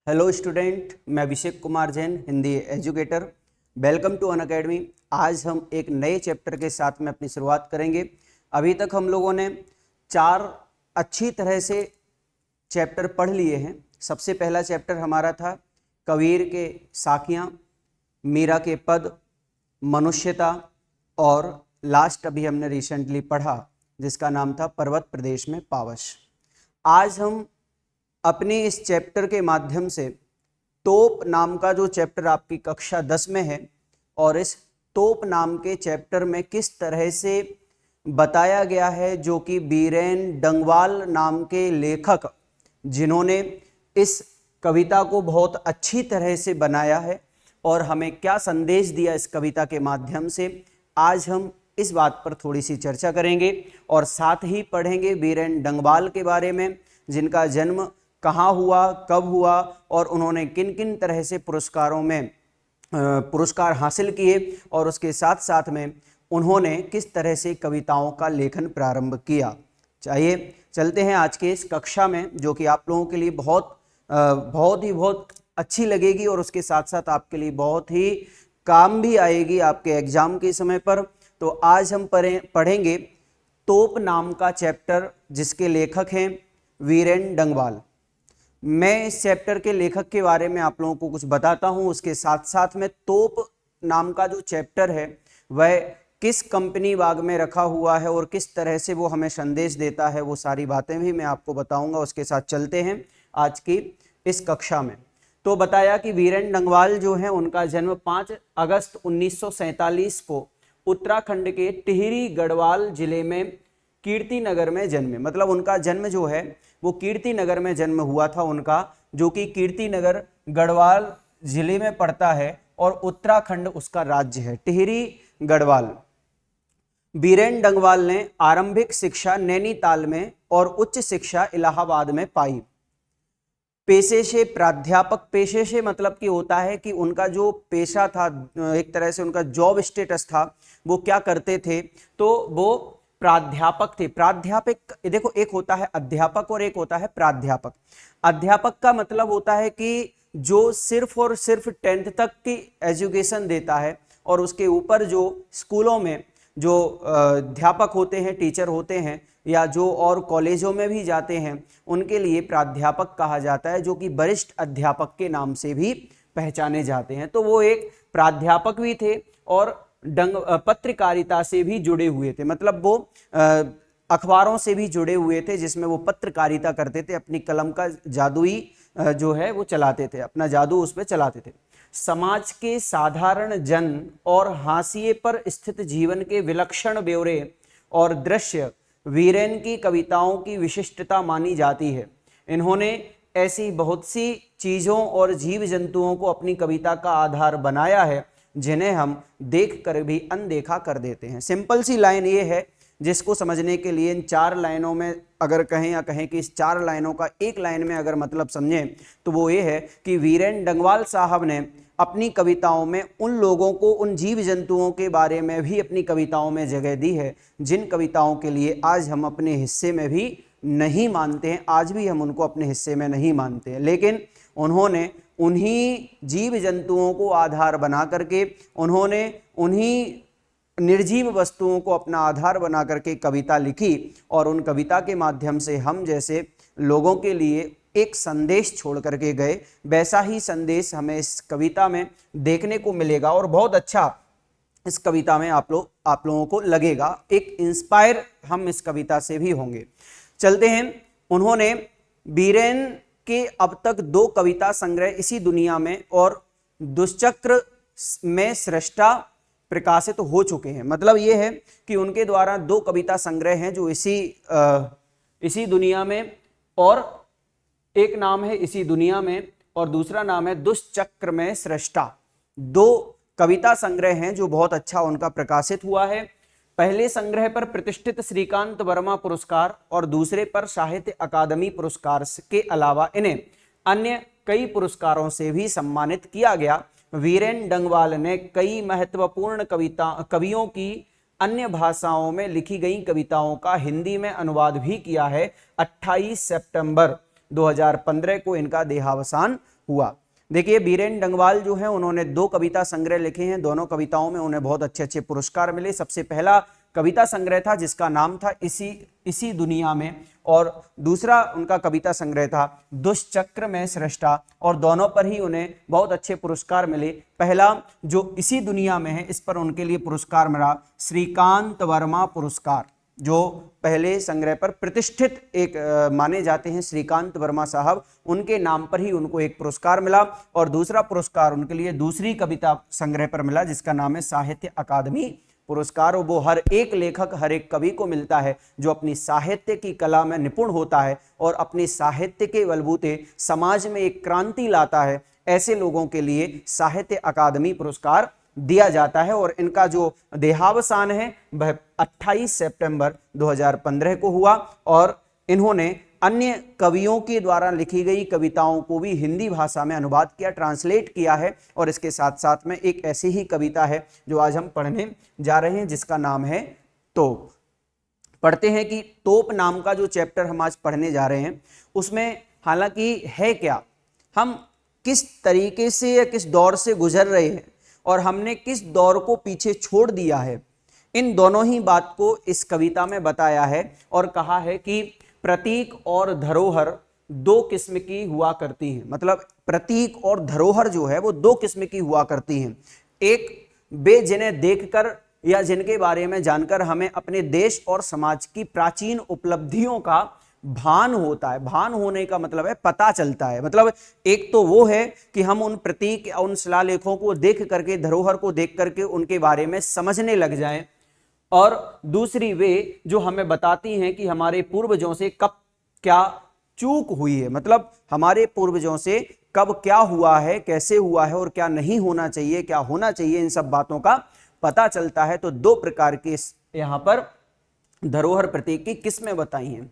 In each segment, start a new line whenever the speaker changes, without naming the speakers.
Hello student, मैं Abhishek Kumar Jain, Hindi educator. Welcome to Unacademy. आज हम एक नए चैप्टर के साथ में अपनी शुरुआत करेंगे। अभी तक हम लोगों ने 4 अच्छी तरह से चैप्टर पढ़ लिए हैं। सबसे पहला चैप्टर हमारा था कबीर के साखियाँ, मीरा के पद, मनुष्यता, और लास्ट अभी हमने रिसेंटली पढ़ा जिसका नाम था पर्वत प्रदेश में पावश। आज हम अपने इस चैप्टर के माध्यम से तोप नाम का जो चैप्टर आपकी कक्षा 10 में है, और इस तोप नाम के चैप्टर में किस तरह से बताया गया है, जो कि बीरेन डंगवाल नाम के लेखक जिन्होंने इस कविता को बहुत अच्छी तरह से बनाया है और हमें क्या संदेश दिया इस कविता के माध्यम से, आज हम इस बात पर थोड़ी सी चर्चा करेंगे और साथ ही पढ़ेंगे बीरेन डंगवाल के बारे में, जिनका जन्म कहाँ हुआ, कब हुआ और उन्होंने किन किन तरह से पुरस्कारों में पुरस्कार हासिल किए, और उसके साथ साथ में उन्होंने किस तरह से कविताओं का लेखन प्रारंभ किया। चाहिए चलते हैं आज के इस कक्षा में, जो कि आप लोगों के लिए बहुत अच्छी लगेगी और उसके साथ साथ आपके लिए बहुत ही काम भी आएगी आपके एग्जाम के समय पर। तो आज हम पढ़ेंगे तोप नाम का चैप्टर, जिसके लेखक हैं बीरेन डंगवाल। मैं इस चैप्टर के लेखक के बारे में आप लोगों को कुछ बताता हूं, उसके साथ साथ में तोप नाम का जो चैप्टर है वह किस कंपनी बाग में रखा हुआ है और किस तरह से वो हमें संदेश देता है, वो सारी बातें भी मैं आपको बताऊंगा। उसके साथ चलते हैं आज की इस कक्षा में। तो बताया कि बीरेन डंगवाल जो है, उनका जन्म 5 अगस्त 1947 को उत्तराखंड के टिहरी गढ़वाल जिले में कीर्ति नगर में जन्मे। मतलब उनका जन्म जो है वो कीर्ति नगर में जन्म हुआ था उनका, जो कि कीर्ति नगर गढ़वाल जिले में पड़ता है और उत्तराखंड उसका राज्य है, टिहरी गढ़वाल। बीरेन डंगवाल ने आरंभिक शिक्षा नैनीताल में और उच्च शिक्षा इलाहाबाद में पाई। पेशे से प्राध्यापक, पेशे से मतलब कि होता है कि उनका जो पेशा था, एक तरह से उनका जॉब स्टेटस था, वो क्या करते थे, तो वो प्राध्यापक थे। प्राध्यापक देखो, एक होता है अध्यापक और एक होता है प्राध्यापक। अध्यापक का मतलब होता है कि जो सिर्फ और सिर्फ 10th तक की एजुकेशन देता है, और उसके ऊपर जो स्कूलों में जो अध्यापक होते हैं, टीचर होते हैं, या जो और कॉलेजों में भी जाते हैं, उनके लिए प्राध्यापक कहा जाता है, जो कि वरिष्ठ अध्यापक के नाम से भी पहचाने जाते हैं। तो वो एक प्राध्यापक भी थे और पत्रकारिता से भी जुड़े हुए थे। मतलब वो अखबारों से भी जुड़े हुए थे, जिसमें वो पत्रकारिता करते थे, अपनी कलम का जादुई जो है वो चलाते थे, अपना जादू उस पर चलाते थे। समाज के साधारण जन और हाशिए पर स्थित जीवन के विलक्षण ब्यौरे और दृश्य बीरेन की कविताओं की विशिष्टता मानी जाती है। इन्होंने ऐसी बहुत सी चीज़ों और जीव जंतुओं को अपनी कविता का आधार बनाया है, जिन्हें हम देख कर भी अनदेखा कर देते हैं। सिंपल सी लाइन ये है, जिसको समझने के लिए इन 4 लाइनों में अगर कहें या कहें कि इस 4 लाइनों का एक लाइन में अगर मतलब समझें, तो वो ये है कि बीरेन डंगवाल साहब ने अपनी कविताओं में उन लोगों को, उन जीव जंतुओं के बारे में भी अपनी कविताओं में जगह दी है, जिन कविताओं के लिए आज हम अपने हिस्से में भी नहीं मानते हैं। आज भी हम उनको अपने हिस्से में नहीं मानते हैं, लेकिन उन्होंने उन्हीं जीव जंतुओं को आधार बना करके, उन्होंने उन्हीं निर्जीव वस्तुओं को अपना आधार बना करके कविता लिखी, और उन कविता के माध्यम से हम जैसे लोगों के लिए एक संदेश छोड़ करके गए। वैसा ही संदेश हमें इस कविता में देखने को मिलेगा, और बहुत अच्छा इस कविता में आप लोगों को लगेगा। एक इंस्पायर हम इस कविता से भी होंगे। चलते हैं। उन्होंने बीरेन के अब तक 2 कविता संग्रह इसी दुनिया में और दुष्चक्र में सृष्टा प्रकाशित हो चुके हैं। मतलब ये है कि उनके द्वारा 2 कविता संग्रह हैं जो इसी दुनिया में, और एक नाम है इसी दुनिया में और दूसरा नाम है दुष्चक्र में सृष्टा। 2 कविता संग्रह हैं जो बहुत अच्छा उनका प्रकाशित हुआ है। पहले संग्रह पर प्रतिष्ठित श्रीकांत वर्मा पुरस्कार और दूसरे पर साहित्य अकादमी पुरस्कार के अलावा इन्हें अन्य कई पुरस्कारों से भी सम्मानित किया गया। बीरेन डंगवाल ने कई महत्वपूर्ण कवियों की अन्य भाषाओं में लिखी गई कविताओं का हिंदी में अनुवाद भी किया है। 28 सितंबर 2015 को इनका देहावसान हुआ। देखिए बीरेन डंगवाल जो है उन्होंने 2 कविता संग्रह लिखे हैं, दोनों कविताओं में उन्हें बहुत अच्छे अच्छे पुरस्कार मिले। सबसे पहला कविता संग्रह था जिसका नाम था इसी दुनिया में, और दूसरा उनका कविता संग्रह था दुष्चक्र में सृष्टा, और दोनों पर ही उन्हें बहुत अच्छे पुरस्कार मिले। पहला जो इसी दुनिया में है इस पर उनके लिए पुरस्कार मिला श्रीकांत वर्मा पुरस्कार, जो पहले संग्रह पर प्रतिष्ठित एक माने जाते हैं श्रीकांत वर्मा साहब, उनके नाम पर ही उनको एक पुरस्कार मिला। और दूसरा पुरस्कार उनके लिए दूसरी कविता संग्रह पर मिला जिसका नाम है साहित्य अकादमी पुरस्कार। वो हर एक लेखक हर एक कवि को मिलता है जो अपनी साहित्य की कला में निपुण होता है और अपने साहित्य के बलबूते समाज में एक क्रांति लाता है। ऐसे लोगों के लिए साहित्य अकादमी पुरस्कार दिया जाता है। और इनका जो देहावसान है वह 28 सितंबर 2015 को हुआ, और इन्होंने अन्य कवियों के द्वारा लिखी गई कविताओं को भी हिंदी भाषा में अनुवाद किया, ट्रांसलेट किया है। और इसके साथ साथ में एक ऐसी ही कविता है जो आज हम पढ़ने जा रहे हैं जिसका नाम है तोप। पढ़ते हैं कि तोप नाम का जो चैप्टर हम आज पढ़ने जा रहे हैं उसमें हालांकि है क्या, हम किस तरीके से या किस दौर से गुजर रहे हैं और हमने किस दौर को पीछे छोड़ दिया है, इन दोनों ही बात को इस कविता में बताया है। और कहा है कि प्रतीक और धरोहर 2 किस्म की हुआ करती हैं। मतलब प्रतीक और धरोहर जो है वो 2 किस्म की हुआ करती हैं। एक वे जिन्हें देखकर या जिनके बारे में जानकर हमें अपने देश और समाज की प्राचीन उपलब्धियों का भान होता है। भान होने का मतलब है पता चलता है। मतलब एक तो वो है कि हम उन प्रतीक या उन शिलालेखों को देख करके, धरोहर को देख करके उनके बारे में समझने लग जाएं, और दूसरी वे जो हमें बताती हैं कि हमारे पूर्वजों से कब क्या चूक हुई है, मतलब हमारे पूर्वजों से कब क्या हुआ है, कैसे हुआ है और क्या नहीं होना चाहिए, क्या होना चाहिए, इन सब बातों का पता चलता है। तो 2 प्रकार के यहां पर धरोहर प्रतीक की किस्में बताई हैं,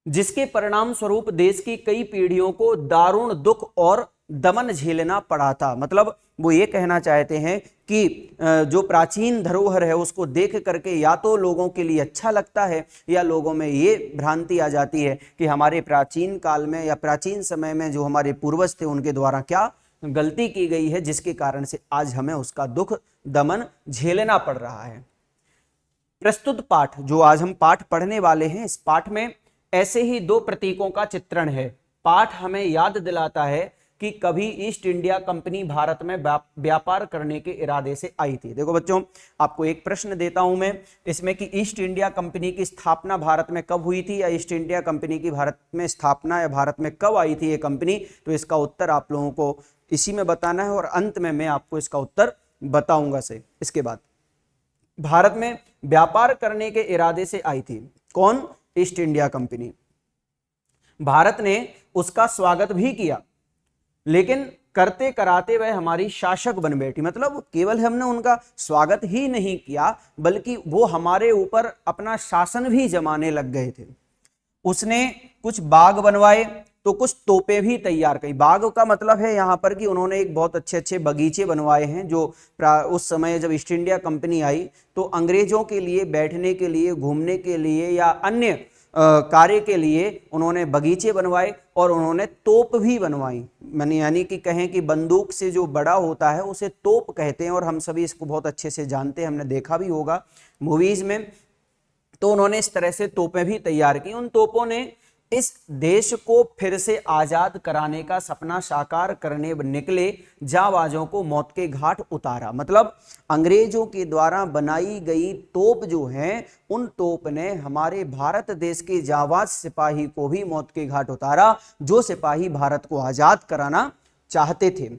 जिसके परिणाम स्वरूप देश की कई पीढ़ियों को दारुण दुख और दमन झेलना पड़ा था। मतलब वो ये कहना चाहते हैं कि जो प्राचीन धरोहर है उसको देख करके या तो लोगों के लिए अच्छा लगता है या लोगों में ये भ्रांति आ जाती है कि हमारे प्राचीन काल में या प्राचीन समय में जो हमारे पूर्वज थे उनके द्वारा क्या गलती की गई है जिसके कारण से आज हमें उसका दुख दमन झेलना पड़ रहा है। प्रस्तुत पाठ जो आज हम पाठ पढ़ने वाले हैं, इस पाठ में ऐसे ही 2 प्रतीकों का चित्रण है। पाठ हमें याद दिलाता है कि कभी ईस्ट इंडिया कंपनी भारत में व्यापार करने के इरादे से आई थी। देखो बच्चों, आपको एक प्रश्न देता हूं मैं इसमें कि ईस्ट इंडिया कंपनी की स्थापना भारत में कब हुई थी, या ईस्ट इंडिया कंपनी की भारत में स्थापना या भारत में कब आई थी ये कंपनी, तो इसका उत्तर आप लोगों को इसी में बताना है और अंत में मैं आपको इसका उत्तर बताऊंगा से। इसके बाद भारत में व्यापार करने के इरादे से आई थी कौन? East India company. भारत ने उसका स्वागत भी किया, लेकिन करते कराते वह हमारी शासक बन बैठी। मतलब केवल हमने उनका स्वागत ही नहीं किया बल्कि वो हमारे ऊपर अपना शासन भी जमाने लग गए थे। उसने कुछ बाग बनवाए तो कुछ तोपें भी तैयार की। बाग का मतलब है यहाँ पर कि उन्होंने एक बहुत अच्छे अच्छे बगीचे बनवाए हैं जो उस समय जब ईस्ट इंडिया कंपनी आई तो अंग्रेजों के लिए बैठने के लिए, घूमने के लिए या अन्य कार्य के लिए उन्होंने बगीचे बनवाए और उन्होंने तोप भी बनवाई। मैंने यानी कि कहें कि बंदूक से जो बड़ा होता है उसे तोप कहते हैं और हम सभी इसको बहुत अच्छे से जानते हैं, हमने देखा भी होगा मूवीज में। तो उन्होंने इस तरह से तोपें भी तैयार की। उन तोपों ने इस देश को फिर से आजाद कराने का सपना साकार करने निकले जाबाजों को मौत के घाट उतारा। मतलब अंग्रेजों के द्वारा बनाई गई तोप जो है, उन तोप ने हमारे भारत देश के जाबाज सिपाही को भी मौत के घाट उतारा, जो सिपाही भारत को आजाद कराना चाहते थे।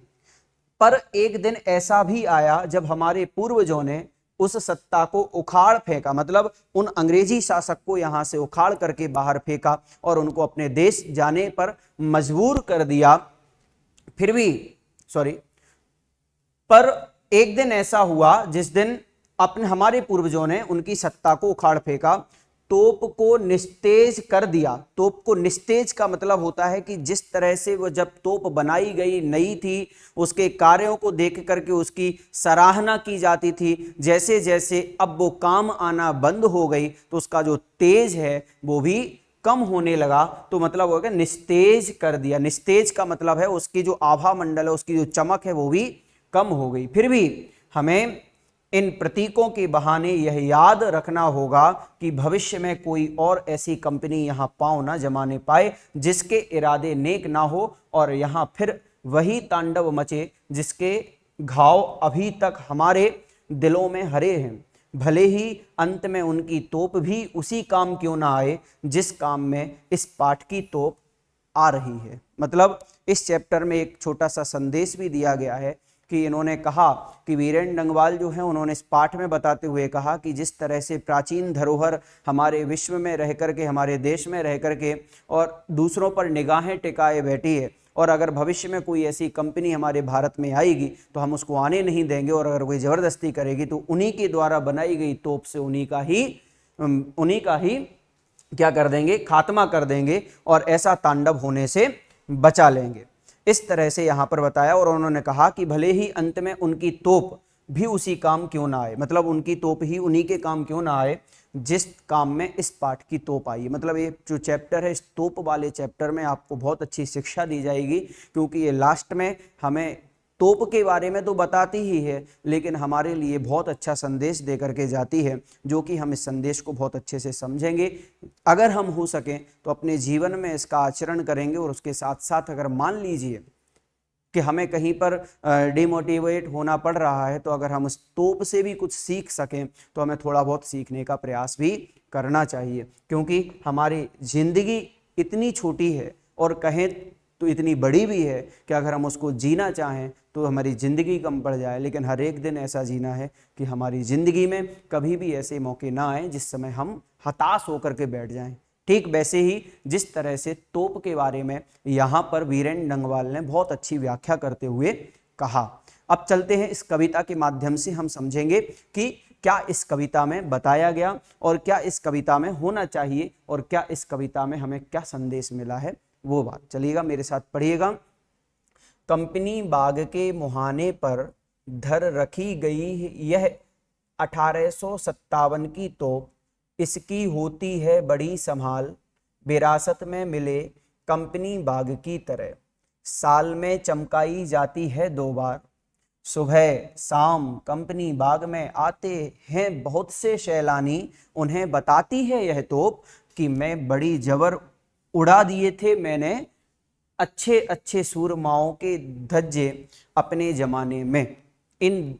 पर एक दिन ऐसा भी आया जब हमारे पूर्वजों ने उस सत्ता को उखाड़ फेंका, मतलब उन अंग्रेजी शासक को यहां से उखाड़ करके बाहर फेंका और उनको अपने देश जाने पर मजबूर कर दिया। फिर भी पर एक दिन ऐसा हुआ जिस दिन अपने हमारे पूर्वजों ने उनकी सत्ता को उखाड़ फेंका, तोप को निस्तेज कर दिया। तोप को निस्तेज का मतलब होता है कि जिस तरह से वो जब तोप बनाई गई नई थी, उसके कार्यों को देख करके उसकी सराहना की जाती थी, जैसे जैसे अब वो काम आना बंद हो गई तो उसका जो तेज है वो भी कम होने लगा तो मतलब हो गया निस्तेज कर दिया। निस्तेज का मतलब है उसकी जो आभा मंडल है, उसकी जो चमक है वो भी कम हो गई। फिर भी हमें इन प्रतीकों के बहाने यह याद रखना होगा कि भविष्य में कोई और ऐसी कंपनी यहां पांव ना जमाने पाए जिसके इरादे नेक ना हो और यहां फिर वही तांडव मचे जिसके घाव अभी तक हमारे दिलों में हरे हैं। भले ही अंत में उनकी तोप भी उसी काम क्यों ना आए जिस काम में इस पाठ की तोप आ रही है। मतलब इस चैप्टर में एक छोटा सा संदेश भी दिया गया है कि इन्होंने कहा कि वीरेन डंगवाल जो है उन्होंने इस पाठ में बताते हुए कहा कि जिस तरह से प्राचीन धरोहर हमारे विश्व में रह करके, हमारे देश में रह करके और दूसरों पर निगाहें टिकाए बैठी है, और अगर भविष्य में कोई ऐसी कंपनी हमारे भारत में आएगी तो हम उसको आने नहीं देंगे, और अगर कोई ज़बरदस्ती करेगी तो उन्हीं के द्वारा बनाई गई तोप से उन्हीं का ही क्या कर देंगे, खात्मा कर देंगे और ऐसा तांडव होने से बचा लेंगे। इस तरह से यहाँ पर बताया। और उन्होंने कहा कि भले ही अंत में उनकी तोप भी उसी काम क्यों ना आए, मतलब उनकी तोप ही उन्हीं के काम क्यों ना आए जिस काम में इस पाठ की तोप आई। मतलब ये जो चैप्टर है, इस तोप वाले चैप्टर में आपको बहुत अच्छी शिक्षा दी जाएगी, क्योंकि ये लास्ट में हमें तोप के बारे में तो बताती ही है लेकिन हमारे लिए बहुत अच्छा संदेश दे करके जाती है, जो कि हम इस संदेश को बहुत अच्छे से समझेंगे। अगर हम हो सकें तो अपने जीवन में इसका आचरण करेंगे, और उसके साथ साथ अगर मान लीजिए कि हमें कहीं पर डिमोटिवेट होना पड़ रहा है तो अगर हम उस तोप से भी कुछ सीख सकें तो हमें थोड़ा बहुत सीखने का प्रयास भी करना चाहिए, क्योंकि हमारी जिंदगी इतनी छोटी है और कहें तो इतनी बड़ी भी है कि अगर हम उसको जीना चाहें तो हमारी ज़िंदगी कम पड़ जाए, लेकिन हर एक दिन ऐसा जीना है कि हमारी ज़िंदगी में कभी भी ऐसे मौके ना आए जिस समय हम हताश होकर के बैठ जाएं। ठीक वैसे ही जिस तरह से तोप के बारे में यहाँ पर वीरेन डंगवाल ने बहुत अच्छी व्याख्या करते हुए कहा। अब चलते हैं इस कविता के माध्यम से हम समझेंगे कि क्या इस कविता में बताया गया और क्या इस कविता में होना चाहिए और क्या इस कविता में हमें क्या संदेश मिला है, वो बात। चलिएगा मेरे साथ पढ़िएगा। कंपनी बाग के मुहाने पर धर रखी गई यह 1857 की तोप, इसकी होती है बड़ी संभाल, विरासत में मिले कंपनी बाग की तरह, साल में चमकाई जाती है 2 बार, सुबह शाम कंपनी बाग में आते हैं बहुत से सैलानी, उन्हें बताती है यह तोप कि मैं बड़ी जबर उड़ा दिए थे मैंने अच्छे अच्छे सूरमाओं के धज्जे अपने जमाने में। इन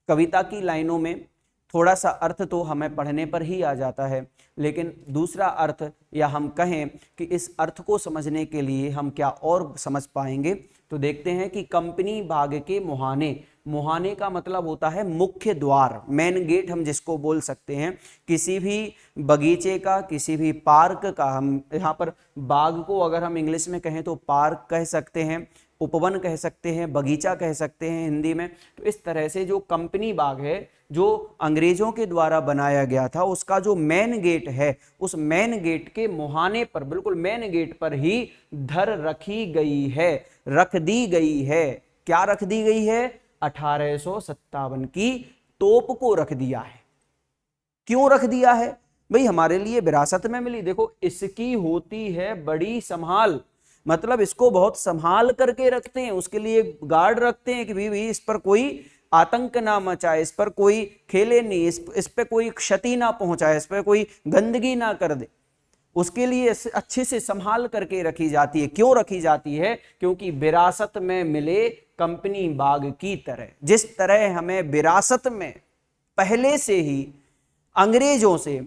कविता की लाइनों में थोड़ा सा अर्थ तो हमें पढ़ने पर ही आ जाता है, लेकिन दूसरा अर्थ या हम कहें कि इस अर्थ को समझने के लिए हम क्या और समझ पाएंगे, तो देखते हैं कि कंपनी बाग के मुहाने, मुहाने का मतलब होता है मुख्य द्वार, मेन गेट हम जिसको बोल सकते हैं। किसी भी बगीचे का, किसी भी पार्क का, हम यहाँ पर बाग को अगर हम इंग्लिश में कहें तो पार्क कह सकते हैं, उपवन कह सकते हैं, बगीचा कह सकते हैं हिंदी में। तो इस तरह से जो कंपनी बाग है जो अंग्रेजों के द्वारा बनाया गया था, उसका जो मेन गेट है, उस मेन गेट के मुहाने पर, बिल्कुल मेन गेट पर ही धर रखी गई है, रख दी गई है। क्या रख दी गई है? 1857 की तोप को रख दिया है। क्यों रख दिया है भाई? हमारे लिए विरासत में मिली। देखो, इसकी होती है बड़ी संभाल, मतलब इसको बहुत संभाल करके रखते हैं, उसके लिए गार्ड रखते हैं कि भाई इस पर कोई आतंक ना मचाए, इस पर कोई खेले नहीं, इस पर कोई क्षति ना पहुंचाए, इस पर कोई गंदगी ना कर दे, उसके लिए अच्छे से संभाल करके रखी जाती है। क्यों रखी जाती है? क्योंकि विरासत में मिले कंपनी बाग की तरह। जिस तरह हमें विरासत में पहले से ही अंग्रेजों से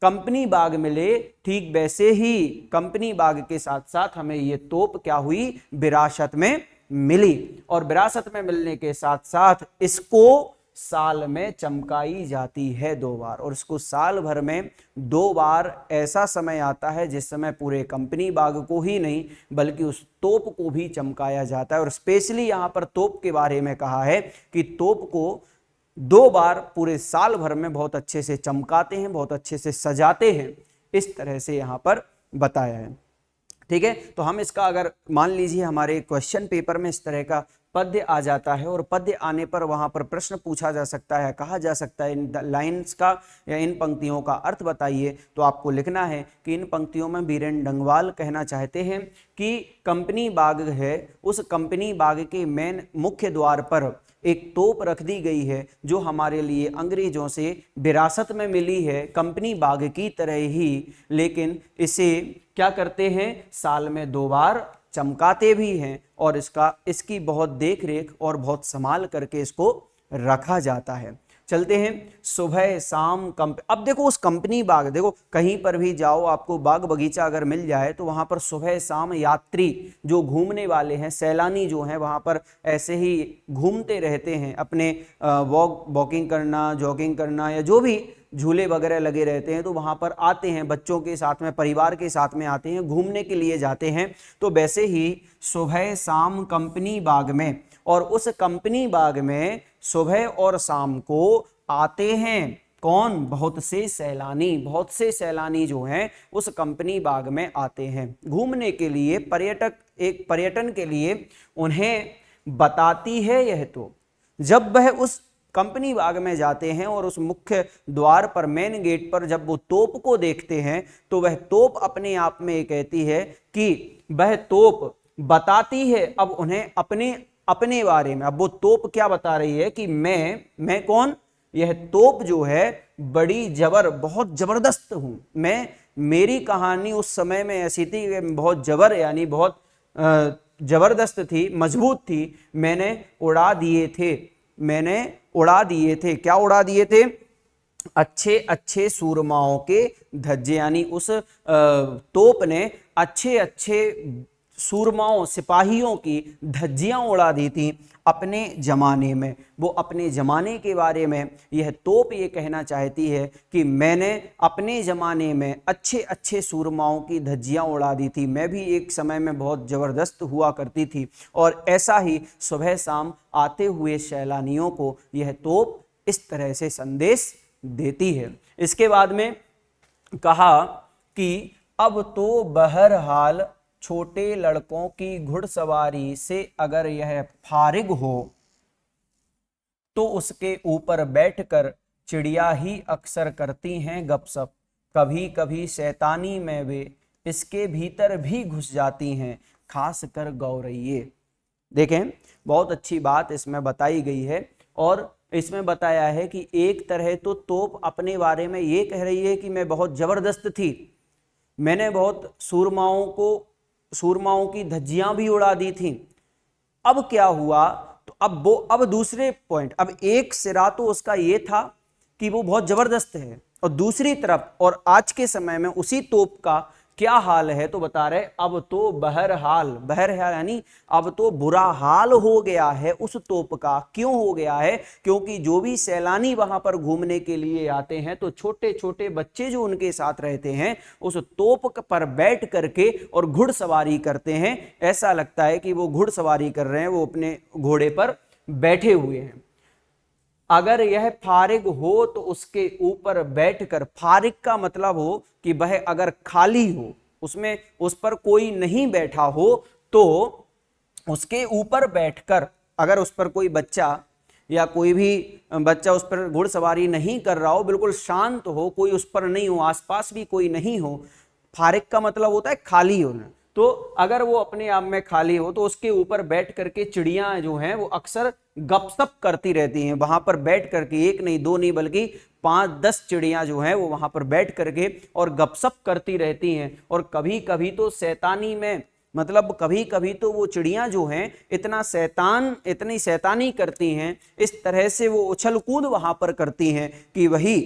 कंपनी बाग मिले, ठीक वैसे ही कंपनी बाग के साथ साथ हमें ये तोप क्या हुई? विरासत में मिली। और विरासत में मिलने के साथ साथ इसको साल में चमकाई जाती है 2 बार, और इसको साल भर में 2 बार ऐसा समय आता है जिस समय पूरे कंपनी बाग को ही नहीं बल्कि उस तोप को भी चमकाया जाता है। और स्पेशली यहाँ पर तोप के बारे में कहा है कि तोप को 2 बार पूरे साल भर में बहुत अच्छे से चमकाते हैं, बहुत अच्छे से सजाते हैं, इस तरह से यहाँ पर बताया है। ठीक है। तो हम इसका अगर मान लीजिए हमारे क्वेश्चन पेपर में इस तरह का पद्य आ जाता है और पद्य आने पर वहां पर प्रश्न पूछा जा सकता है, कहा जा सकता है इन लाइंस का या इन पंक्तियों का अर्थ बताइए, तो आपको लिखना है कि इन पंक्तियों में बीरेन डंगवाल कहना चाहते हैं कि कंपनी बाग है, उस कंपनी बाग के मेन मुख्य द्वार पर एक तोप रख दी गई है जो हमारे लिए अंग्रेजों से विरासत में मिली है, कंपनी बाग की तरह ही, लेकिन इसे क्या करते हैं, साल में 2 बार चमकाते भी हैं और इसकी बहुत देख रेख और बहुत संभाल करके इसको रखा जाता है। चलते हैं सुबह शाम अब देखो उस कंपनी बाग, देखो कहीं पर भी जाओ आपको बाग बगीचा अगर मिल जाए तो वहां पर सुबह शाम यात्री जो घूमने वाले हैं, सैलानी जो हैं, वहां पर ऐसे ही घूमते रहते हैं, अपने वॉकिंग करना, जॉगिंग करना या जो भी झूले वगैरह लगे रहते हैं तो वहां पर आते हैं, बच्चों के साथ में, परिवार के साथ में आते हैं, घूमने के लिए जाते हैं। तो वैसे ही सुबह शाम कंपनी बाग में, और उस कंपनी बाग में सुबह और शाम को आते हैं कौन, बहुत से सैलानी जो हैं उस कंपनी बाग में आते हैं घूमने के लिए, एक पर्यटन के लिए उन्हें बताती है यह तो। जब वह उस कंपनी बाग में जाते हैं और उस मुख्य द्वार पर, मेन गेट पर जब वो तोप को देखते हैं तो वह तोप अपने आप में कहती है कि वह तोप बताती है अब उन्हें अपने बारे में। अब वो तोप क्या बता रही है कि मैं कौन, यह तोप जो है बहुत जबरदस्त हूं मैं, मेरी कहानी उस समय में ऐसी थी कि बहुत यानी बहुत जबरदस्त थी, मजबूत थी, मैंने उड़ा दिए थे। क्या उड़ा दिए थे, अच्छे सूरमाओं के धज्जे, यानी उस तोप ने अच्छे सूरमाओं, सिपाहियों की धज्जियां उड़ा दी थी अपने जमाने में। वो अपने जमाने के बारे में यह तोप ये कहना चाहती है कि मैंने अपने जमाने में अच्छे सूरमाओं की धज्जियां उड़ा दी थी, मैं भी एक समय में बहुत जबरदस्त हुआ करती थी। और ऐसा ही सुबह शाम आते हुए सैलानियों को यह तोप इस तरह से संदेश देती है। इसके बाद में कहा कि अब तो बहरहाल छोटे लड़कों की घुड़सवारी से अगर यह फारिग हो तो उसके ऊपर बैठकर चिड़िया ही अक्सर करती हैं गपशप, कभी कभी शैतानी में वे इसके भीतर भी घुस जाती हैं, खास कर गौरैये। देखें बहुत अच्छी बात इसमें बताई गई है और इसमें बताया है कि एक तरह तो तोप अपने बारे में ये कह रही है कि मैं बहुत जबरदस्त थी, मैंने बहुत सूरमाओं की धज्जियां भी उड़ा दी थी। अब क्या हुआ, तो अब दूसरे पॉइंट, अब एक सिरा तो उसका ये था कि वो बहुत जबरदस्त है, और दूसरी तरफ और आज के समय में उसी तोप का क्या हाल है, तो बता रहे अब तो बहरहाल यानी अब तो बुरा हाल हो गया है उस तोप का। क्यों हो गया है, क्योंकि जो भी सैलानी वहां पर घूमने के लिए आते हैं तो छोटे छोटे बच्चे जो उनके साथ रहते हैं उस तोप पर बैठ करके और घुड़सवारी करते हैं, ऐसा लगता है कि वो घुड़सवारी कर रहे हैं, वो अपने घोड़े पर बैठे हुए हैं। अगर यह फारिग हो तो उसके ऊपर बैठकर, फारिग का मतलब हो कि वह अगर खाली हो, उसमें उस पर कोई नहीं बैठा हो, तो उसके ऊपर बैठकर, अगर उस पर कोई बच्चा या कोई भी बच्चा उस पर घुड़सवारी नहीं कर रहा हो, बिल्कुल शांत हो, कोई उस पर नहीं हो, आसपास भी कोई नहीं हो, फारिग का मतलब होता है खाली होना, तो अगर वो अपने आप में खाली हो तो उसके ऊपर बैठ करके चिड़ियां जो हैं वो अक्सर गपशप करती रहती हैं। वहां पर बैठ करके एक नहीं दो नहीं बल्कि 5-10 चिड़ियां जो हैं वो वहां पर बैठ करके और गपशप करती रहती हैं। और कभी कभी तो शैतानी में, मतलब कभी कभी तो वो चिड़ियां जो हैं इतनी शैतानी करती हैं, इस तरह से वो उछल कूद वहां पर करती हैं कि वही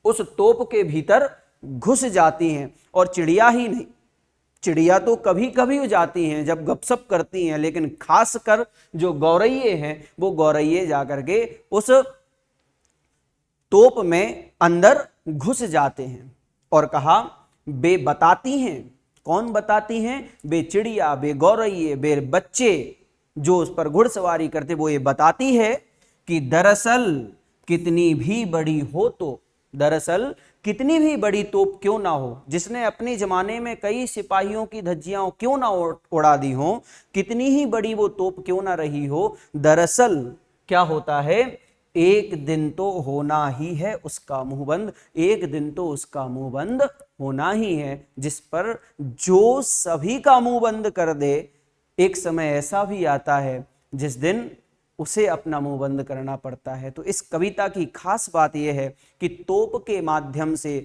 उस तोप के भीतर घुस जाती हैं। और चिड़िया ही नहीं, चिड़िया तो कभी कभी हो जाती हैं जब गपशप करती हैं, लेकिन खासकर जो गौरैये हैं वो गौरैये जाकर के उस तोप में अंदर घुस जाते हैं। और कहा बे बताती हैं, कौन बताती हैं, बे चिड़िया, बे गौरैये, बे बच्चे जो उस पर घुड़सवारी करते, वो ये बताती है कि दरअसल कितनी भी बड़ी हो तो, दरअसल कितनी भी बड़ी तोप क्यों ना हो, जिसने अपने जमाने में कई सिपाहियों की धज्जियां क्यों ना उड़ा दी हो, कितनी ही बड़ी वो तोप क्यों ना रही हो, दरअसल क्या होता है, एक दिन तो होना ही है उसका मुंह बंद, एक दिन तो उसका मुंह बंद होना ही है, जिस पर जो सभी का मुंह बंद कर दे, एक समय ऐसा भी आता है जिस दिन उसे अपना मुंह बंद करना पड़ता है। तो इस कविता की खास बात यह है कि तोप के माध्यम से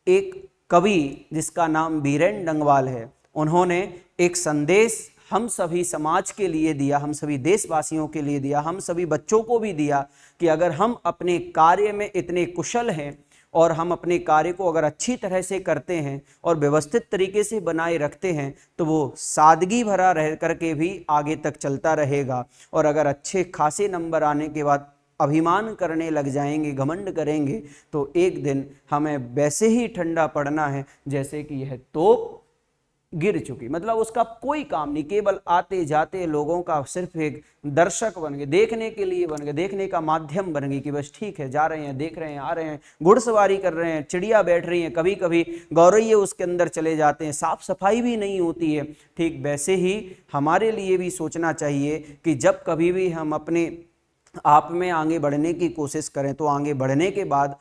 एक कवि जिसका नाम बीरेन डंगवाल है, उन्होंने एक संदेश हम सभी समाज के लिए दिया, हम सभी देशवासियों के लिए दिया, हम सभी बच्चों को भी दिया कि अगर हम अपने कार्य में इतने कुशल हैं और हम अपने कार्य को अगर अच्छी तरह से करते हैं और व्यवस्थित तरीके से बनाए रखते हैं तो वो सादगी भरा रह करके भी आगे तक चलता रहेगा। और अगर अच्छे खासे नंबर आने के बाद अभिमान करने लग जाएंगे, घमंड करेंगे, तो एक दिन हमें वैसे ही ठंडा पड़ना है जैसे कि यह तोप गिर चुकी, मतलब उसका कोई काम नहीं, केवल आते जाते लोगों का सिर्फ एक दर्शक बन गए, देखने के लिए बन गए, देखने का माध्यम बन गई कि बस ठीक है, जा रहे हैं, देख रहे हैं, आ रहे हैं, घुड़सवारी कर रहे हैं, चिड़िया बैठ रही हैं, कभी कभी गौरैये उसके अंदर चले जाते हैं, साफ सफाई भी नहीं होती है। ठीक वैसे ही हमारे लिए भी सोचना चाहिए कि जब कभी भी हम अपने आप में आगे बढ़ने की कोशिश करें तो आगे बढ़ने के बाद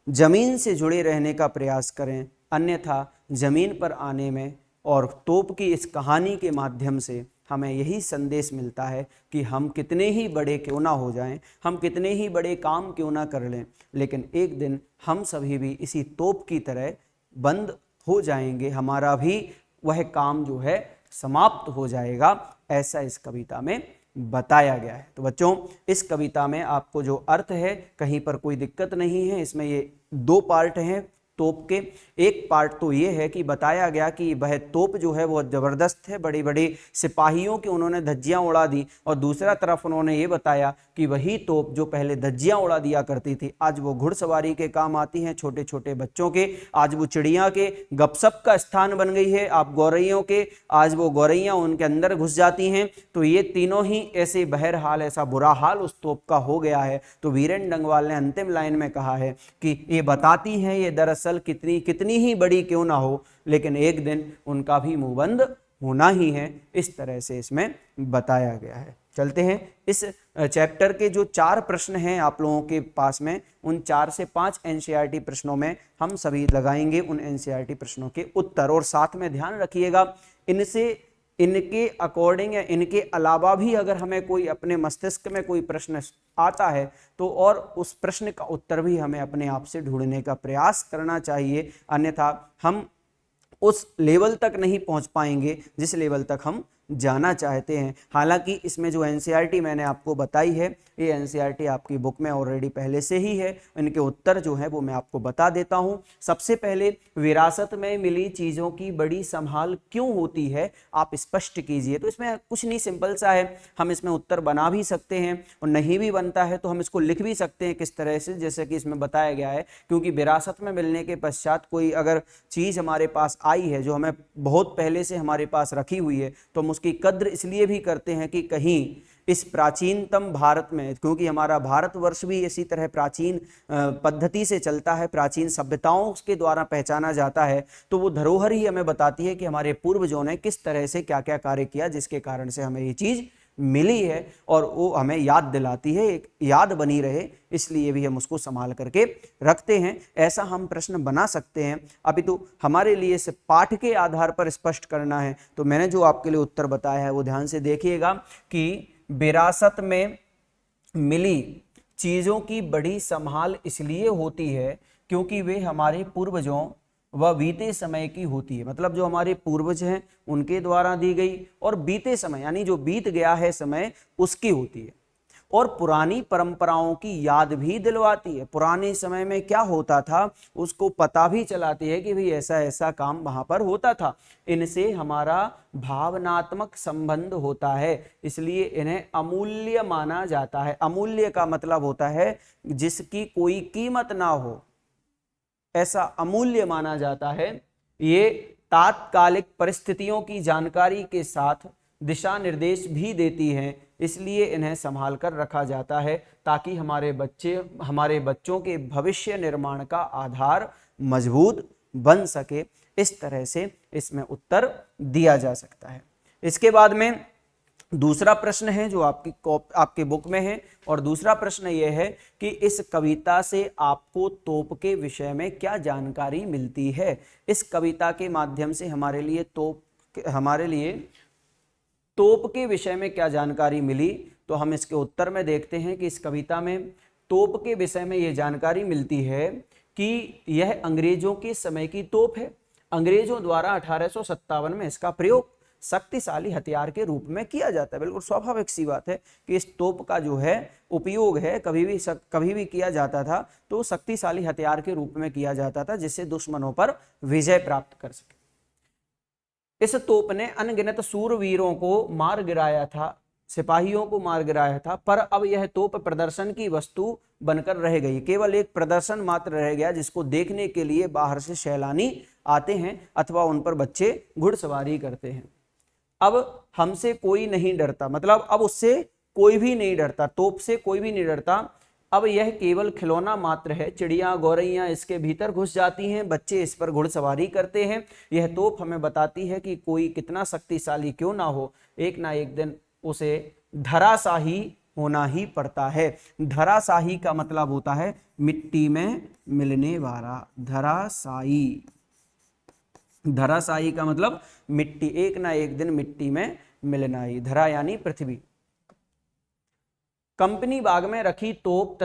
जमीन से जुड़े रहने का प्रयास करें, अन्यथा जमीन पर आने में और तोप की इस कहानी के माध्यम से हमें यही संदेश मिलता है कि हम कितने ही बड़े क्यों ना हो जाएं, हम कितने ही बड़े काम क्यों ना कर लें, लेकिन एक दिन हम सभी भी इसी तोप की तरह बंद हो जाएंगे, हमारा भी वह काम जो है समाप्त हो जाएगा, ऐसा इस कविता में बताया गया है। तो बच्चों, इस कविता में आपको जो अर्थ है कहीं पर कोई दिक्कत नहीं है। इसमें ये दो पार्ट हैं तोप के। एक पार्ट तो ये है कि बताया गया कि वह तोप जो है वो जबरदस्त है, बड़ी बड़ी सिपाहियों की उन्होंने धज्जियां उड़ा दी, और दूसरा तरफ उन्होंने ये बताया कि वही तोप जो पहले धज्जियां उड़ा दिया करती थी आज वो घुड़सवारी के काम आती हैं, छोटे छोटे बच्चों के, आज वो चिड़िया के गपशप का स्थान बन गई है, आप गौरैयों के, आज वो गौरैया उनके अंदर घुस जाती हैं। तो ये तीनों ही ऐसे बहरहाल, ऐसा बुरा हाल उस तोप का हो गया है। तो बीरेन डंगवाल ने अंतिम लाइन में कहा है कि ये बताती हैं ये दरअसल कितनी ही बड़ी क्यों ना हो, लेकिन एक दिन उनका भी मुंह बंद होना ही है, इस तरह से इसमें बताया गया है। चलते हैं, इस चैप्टर के जो 4 प्रश्न हैं आप लोगों के पास में, उन 4 से 5 एनसीईआरटी प्रश्नों में हम सभी लगाएंगे उन एनसीईआरटी प्रश्नों के उत्तर। और साथ में ध्यान रखिएगा, इनके अकॉर्डिंग या इनके अलावा भी अगर हमें कोई अपने मस्तिष्क में कोई प्रश्न आता है तो और उस प्रश्न का उत्तर भी हमें अपने आप से ढूंढने का प्रयास करना चाहिए, अन्यथा हम उस लेवल तक नहीं पहुंच पाएंगे जिस लेवल तक हम जाना चाहते हैं। हालांकि इसमें जो एनसीईआरटी मैंने आपको बताई है, ये एनसीईआरटी आपकी बुक में ऑलरेडी पहले से ही है। इनके उत्तर जो है वो मैं आपको बता देता हूं। सबसे पहले, विरासत में मिली चीज़ों की बड़ी संभाल क्यों होती है, आप स्पष्ट कीजिए। तो इसमें कुछ नहीं, सिंपल सा है, हम इसमें उत्तर बना भी सकते हैं और नहीं भी बनता है तो हम इसको लिख भी सकते हैं किस तरह से, जैसे कि इसमें बताया गया है। क्योंकि विरासत में मिलने के पश्चात कोई अगर चीज़ हमारे पास आई है जो हमें बहुत पहले से हमारे पास रखी हुई है, तो हम उसकी कद्र इसलिए भी करते हैं कि कहीं इस प्राचीनतम भारत में, क्योंकि हमारा भारतवर्ष भी इसी तरह प्राचीन पद्धति से चलता है, प्राचीन सभ्यताओं के द्वारा पहचाना जाता है, तो वो धरोहर ही हमें बताती है कि हमारे पूर्वजों ने किस तरह से क्या क्या कार्य किया, जिसके कारण से हमें ये चीज़ मिली है, और वो हमें याद दिलाती है, एक याद बनी रहे, इसलिए भी हम उसको संभाल करके रखते हैं। ऐसा हम प्रश्न बना सकते हैं। अभी तो हमारे लिए इसे पाठ के आधार पर स्पष्ट करना है, तो मैंने जो आपके लिए उत्तर बताया है वो ध्यान से देखिएगा कि विरासत में मिली चीज़ों की बड़ी संभाल इसलिए होती है क्योंकि वे हमारे पूर्वजों वह बीते समय की होती है। मतलब जो हमारे पूर्वज हैं उनके द्वारा दी गई, और बीते समय यानी जो बीत गया है समय उसकी होती है, और पुरानी परंपराओं की याद भी दिलवाती है। पुराने समय में क्या होता था उसको पता भी चलाती है कि भाई ऐसा ऐसा काम वहां पर होता था। इनसे हमारा भावनात्मक संबंध होता है, इसलिए इन्हें अमूल्य माना जाता है। अमूल्य का मतलब होता है जिसकी कोई कीमत ना हो, ऐसा अमूल्य माना जाता है। ये तात्कालिक परिस्थितियों की जानकारी के साथ दिशा निर्देश भी देती हैं, इसलिए इन्हें संभाल कर रखा जाता है ताकि हमारे बच्चों के भविष्य निर्माण का आधार मजबूत बन सके। इस तरह से इसमें उत्तर दिया जा सकता है। इसके बाद में दूसरा प्रश्न है जो आपके बुक में है, और दूसरा प्रश्न यह है कि इस कविता से आपको तोप के विषय में क्या जानकारी मिलती है। इस कविता के माध्यम से हमारे लिए तोप के विषय में क्या जानकारी मिली, तो हम इसके उत्तर में देखते हैं कि इस कविता में तोप के विषय में यह जानकारी मिलती है कि यह अंग्रेजों के समय की तोप है। अंग्रेजों द्वारा 1857 में इसका प्रयोग शक्तिशाली हथियार के रूप में किया जाता है। बिल्कुल स्वाभाविक सी बात है कि इस तोप का जो है उपयोग है कभी भी किया जाता था तो शक्तिशाली हथियार के रूप में किया जाता था, जिससे दुश्मनों पर विजय प्राप्त कर सके। इस तोप ने अनगिनत सूरवीरों को मार गिराया था, सिपाहियों को मार गिराया था, पर अब यह तोप प्रदर्शन की वस्तु बनकर रह गई। केवल एक प्रदर्शन मात्र रह गया जिसको देखने के लिए बाहर से सैलानी आते हैं अथवा उन पर बच्चे घुड़सवारी करते हैं। अब हमसे कोई नहीं डरता, मतलब अब उससे कोई भी नहीं डरता, तोप से कोई भी नहीं डरता। अब यह केवल खिलौना मात्र है, चिड़िया गौरैया इसके भीतर घुस जाती हैं, बच्चे इस पर घुड़सवारी करते हैं। यह तोप हमें बताती है कि कोई कितना शक्तिशाली क्यों ना हो, एक ना एक दिन उसे धराशाही होना ही पड़ता है। धराशाही का मतलब होता है मिट्टी में मिलने वाला। धराशायी का मतलब मिट्टी, एक ना एक दिन मिट्टी में मिलना ही। धरा यानी पृथ्वी। कंपनी बाग में रखी तोप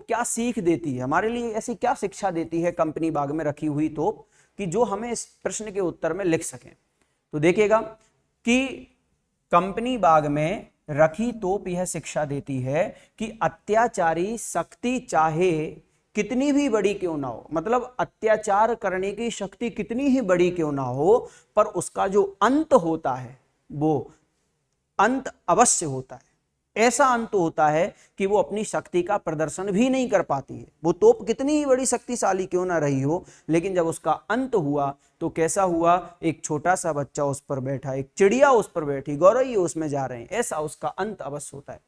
क्या सीख देती है, हमारे लिए ऐसी क्या शिक्षा देती है कंपनी बाग में रखी हुई तोप, कि जो हमें इस प्रश्न के उत्तर में लिख सकें। तो देखिएगा कि कंपनी बाग में रखी तोप यह शिक्षा देती है कि अत्याचारी शक्ति चाहे कितनी भी बड़ी क्यों ना हो, मतलब अत्याचार करने की शक्ति कितनी ही बड़ी क्यों ना हो, पर उसका जो अंत होता है वो अंत अवश्य होता है। ऐसा अंत होता है कि वो अपनी शक्ति का प्रदर्शन भी नहीं कर पाती है। वो तोप कितनी ही बड़ी शक्तिशाली क्यों ना रही हो, लेकिन जब उसका अंत हुआ तो कैसा हुआ, एक छोटा सा बच्चा उस पर बैठा, एक चिड़िया उस पर बैठी, गौरैया उसमें जा रहे हैं, ऐसा उसका अंत अवश्य होता है।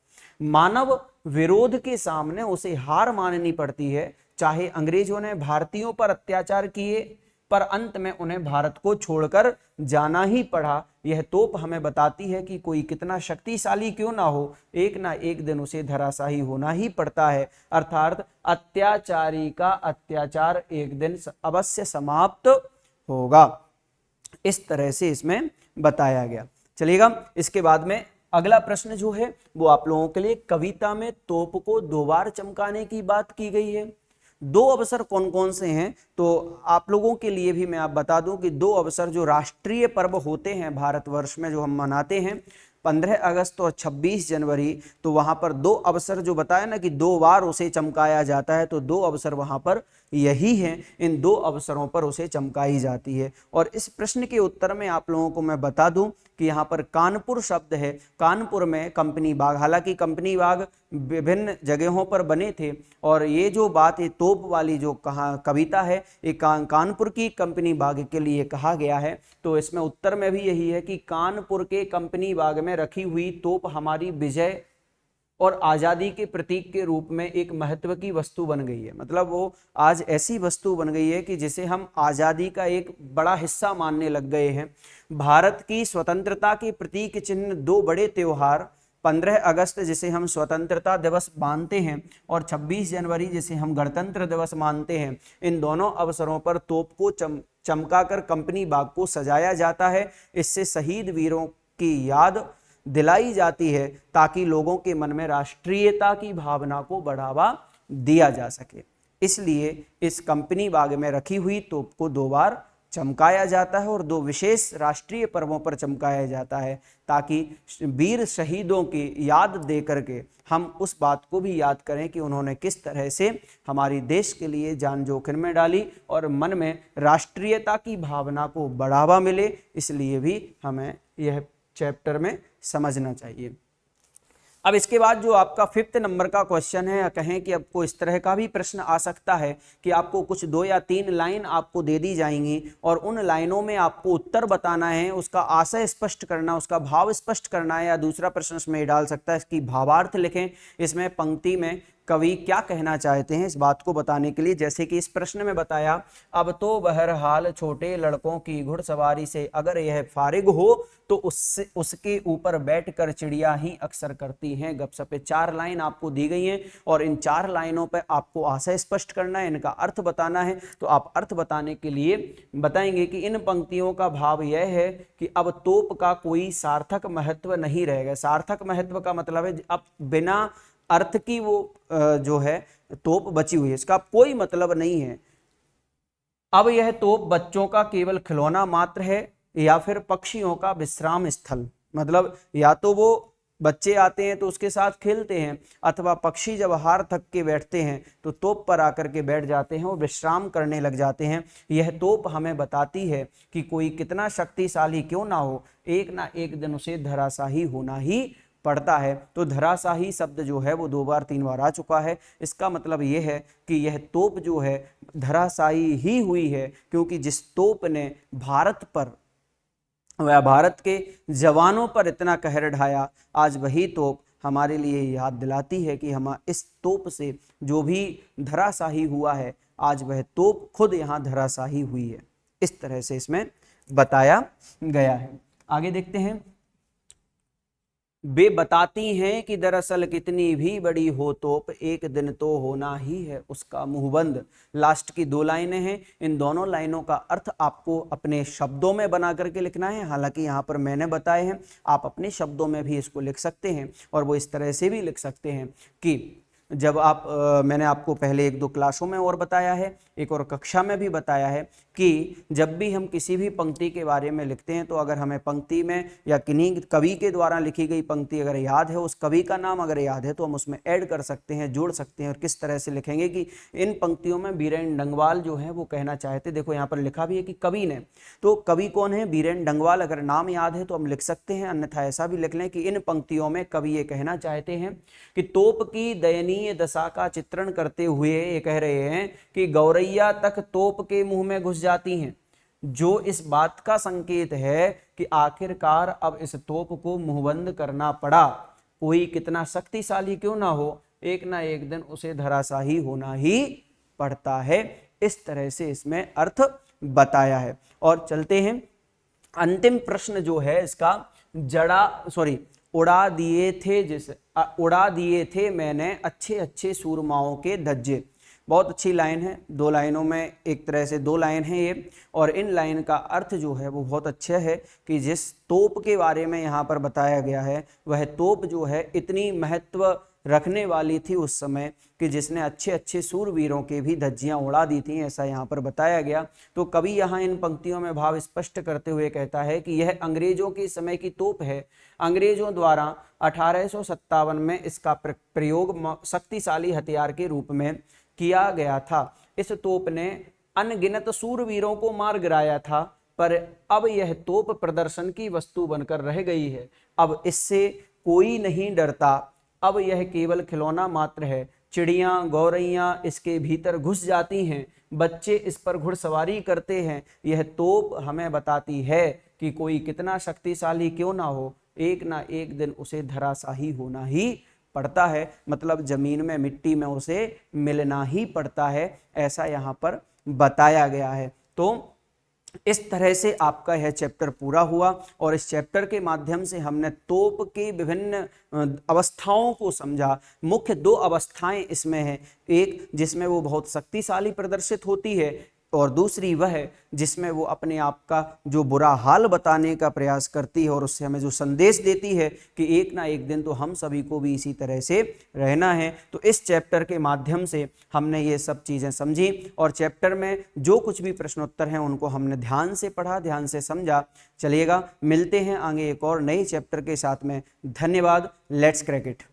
मानव विरोध के सामने उसे हार माननी पड़ती है। चाहे अंग्रेजों ने भारतीयों पर अत्याचार किए, पर अंत में उन्हें भारत को छोड़कर जाना ही पड़ा। यह तोप हमें बताती है कि कोई कितना शक्तिशाली क्यों ना हो, एक ना एक दिन उसे धराशाही होना ही पड़ता है। अर्थात अत्याचारी का अत्याचार एक दिन अवश्य समाप्त होगा। इस तरह से इसमें बताया गया। चलिएगा, इसके बाद में अगला प्रश्न जो है वो आप लोगों के लिए, कविता में तोप को 2 बार चमकाने की बात की गई है। 2 अवसर कौन कौन से हैं, तो आप लोगों के लिए भी मैं आप बता दूं कि 2 अवसर जो राष्ट्रीय पर्व होते हैं भारतवर्ष में जो हम मनाते हैं, 15 अगस्त और 26 जनवरी, तो वहां पर 2 अवसर जो बताया ना कि 2 बार उसे चमकाया जाता है, तो 2 अवसर वहां पर यही है। इन 2 अवसरों पर उसे चमकाई जाती है। और इस प्रश्न के उत्तर में आप लोगों को मैं बता दूं कि यहाँ पर कानपुर शब्द है। कानपुर में कंपनी बाग, हालांकि कंपनी बाग विभिन्न जगहों पर बने थे, और ये जो बात है तोप वाली जो कविता है ये कानपुर की कंपनी बाग के लिए कहा गया है। तो इसमें उत्तर में भी यही है कि कानपुर के कंपनी बाग में रखी हुई तोप हमारी विजय और आज़ादी के प्रतीक के रूप में एक महत्व की वस्तु बन गई है। मतलब वो आज ऐसी वस्तु बन गई है कि जिसे हम आज़ादी का एक बड़ा हिस्सा मानने लग गए हैं। भारत की स्वतंत्रता के प्रतीक चिन्ह 2 बड़े त्योहार, 15 अगस्त जिसे हम स्वतंत्रता दिवस मानते हैं और 26 जनवरी जिसे हम गणतंत्र दिवस मानते हैं, इन दोनों अवसरों पर तोप को चमकाकर कंपनी बाग को सजाया जाता है। इससे शहीद वीरों की याद दिलाई जाती है ताकि लोगों के मन में राष्ट्रीयता की भावना को बढ़ावा दिया जा सके। इसलिए इस कंपनी बाग में रखी हुई तोप को 2 बार चमकाया जाता है और 2 विशेष राष्ट्रीय पर्वों पर चमकाया जाता है, ताकि वीर शहीदों की याद दे करके हम उस बात को भी याद करें कि उन्होंने किस तरह से हमारी देश के लिए जान जोखिम में डाली और मन में राष्ट्रीयता की भावना को बढ़ावा मिले। इसलिए भी हमें यह चैप्टर में समझना चाहिए। अब इसके बाद जो आपका 5th नंबर का क्वेश्चन है, या कहें कि आपको इस तरह का भी प्रश्न आ सकता है कि आपको कुछ 2 या 3 लाइन आपको दे दी जाएंगी और उन लाइनों में आपको उत्तर बताना है, उसका आशय स्पष्ट करना, उसका भाव स्पष्ट करना है। या दूसरा प्रश्न इसमें डाल सकता है इसकी भावार्थ लिखें। इसमें पंक्ति में कवि क्या कहना चाहते हैं इस बात को बताने के लिए। जैसे कि इस प्रश्न में बताया, अब तो बहरहाल छोटे लड़कों की घुड़सवारी से अगर यह फारिग हो तो उससे उसके ऊपर बैठकर चिड़िया ही अक्सर करती हैं गपशपे। 4 लाइन आपको दी गई हैं और इन 4 लाइनों पर आपको आशय स्पष्ट करना है, इनका अर्थ बताना है। तो आप अर्थ बताने के लिए बताएंगे कि इन पंक्तियों का भाव यह है कि अब तोप का कोई सार्थक महत्व नहीं रहेगा। सार्थक महत्व का मतलब है अब बिना अर्थ की वो जो है तोप बची हुई है, इसका कोई मतलब नहीं है। अब यह तोप बच्चों का केवल खिलौना मात्र है या फिर पक्षियों का विश्राम स्थल। मतलब या तो वो बच्चे आते हैं तो उसके साथ खेलते हैं, अथवा पक्षी जब हार थक के बैठते हैं तो तोप पर आकर के बैठ जाते हैं और विश्राम करने लग जाते हैं। यह तोप हमें बताती है कि कोई कितना शक्तिशाली क्यों ना हो, एक ना एक दिन उसे धराशाही होना ही पड़ता है। तो धराशाही शब्द जो है वो 2 बार 3 बार आ चुका है। इसका मतलब ये है कि यह तोप जो है धराशाही ही हुई है, क्योंकि जिस तोप ने भारत पर वह भारत के जवानों पर इतना कहर ढाया, आज वही तोप हमारे लिए याद दिलाती है कि हम इस तोप से जो भी धराशाही हुआ है, आज वह तोप खुद यहाँ धराशाही हुई है। इस तरह से इसमें बताया गया है। आगे देखते हैं। वे बताती हैं कि दरअसल कितनी भी बड़ी हो तोप एक दिन तो होना ही है उसका मुंहबंद। लास्ट की 2 लाइनें हैं, इन दोनों लाइनों का अर्थ आपको अपने शब्दों में बना करके लिखना है। हालांकि यहाँ पर मैंने बताए हैं, आप अपने शब्दों में भी इसको लिख सकते हैं और वो इस तरह से भी लिख सकते हैं कि जब आप मैंने आपको पहले 1-2 क्लासों में और बताया है, एक और कक्षा में भी बताया है कि जब भी हम किसी भी पंक्ति के बारे में लिखते हैं तो अगर हमें पंक्ति में या किन्हीं कवि के द्वारा लिखी गई पंक्ति अगर याद है, उस कवि का नाम अगर याद है तो हम उसमें ऐड कर सकते हैं, जोड़ सकते हैं। और किस तरह से लिखेंगे कि इन पंक्तियों में बीरेन डंगवाल जो है वो कहना चाहते, देखो यहाँ पर लिखा भी है कि कवि ने, तो कवि कौन है? बीरेन डंगवाल। अगर नाम याद है तो हम लिख सकते हैं, अन्यथा ऐसा भी लिख लें कि इन पंक्तियों में कवि ये कहना चाहते हैं कि तोप की दयनीय दशा का चित्रण करते हुए ये कह रहे हैं कि गौरैया तक तोप के मुंह में घुस जाती हैं, जो इस बात का संकेत है कि आखिरकार अब इस तोप को मुंहबंद करना पड़ा। कोई कितना शक्तिशाली क्यों ना हो, एक ना एक दिन उसे धराशाही होना ही पड़ता है। इस तरह से इसमें अर्थ बताया है। और चलते हैं, अंतिम प्रश्न जो है इसका उड़ा दिए थे मैंने अच्छे अच्छे सूरमाओं के धज्जे। बहुत अच्छी लाइन है, 2 लाइनों में एक तरह से 2 लाइन है ये, और इन लाइन का अर्थ जो है वो बहुत अच्छा है कि जिस तोप के बारे में यहाँ पर बताया गया है वह तोप जो है इतनी महत्व रखने वाली थी उस समय कि जिसने अच्छे अच्छे सूरवीरों के भी धज्जियां उड़ा दी थी, ऐसा यहाँ पर बताया गया। तो कवि यहाँ इन पंक्तियों में भाव स्पष्ट करते हुए कहता है कि यह अंग्रेजों के समय की तोप है। अंग्रेजों द्वारा 1857 में इसका प्रयोग शक्तिशाली हथियार के रूप में किया गया था। इस तोप ने अनगिनत सूरवीरों को मार गिराया था, पर अब यह तोप प्रदर्शन की वस्तु बनकर रह गई है। अब इससे कोई नहीं डरता, अब यह केवल खिलौना मात्र है। चिड़ियां गौरैया इसके भीतर घुस जाती हैं, बच्चे इस पर घुड़सवारी करते हैं। यह तोप हमें बताती है कि कोई कितना शक्तिशाली क्यों ना हो, एक ना एक दिन उसे धराशाही होना ही पड़ता है। मतलब जमीन में, मिट्टी में उसे मिलना ही पड़ता है, ऐसा यहाँ पर बताया गया है। तो इस तरह से आपका यह चैप्टर पूरा हुआ और इस चैप्टर के माध्यम से हमने तोप के विभिन्न अवस्थाओं को समझा। मुख्य 2 अवस्थाएं इसमें हैं, एक जिसमें वो बहुत शक्तिशाली प्रदर्शित होती है और दूसरी वह है जिसमें वो अपने आप का जो बुरा हाल बताने का प्रयास करती है और उससे हमें जो संदेश देती है कि एक ना एक दिन तो हम सभी को भी इसी तरह से रहना है। तो इस चैप्टर के माध्यम से हमने ये सब चीज़ें समझी और चैप्टर में जो कुछ भी प्रश्नोत्तर हैं उनको हमने ध्यान से पढ़ा, ध्यान से समझा। चलिएगा, मिलते हैं आगे एक और नए चैप्टर के साथ में। धन्यवाद। Let's crack it.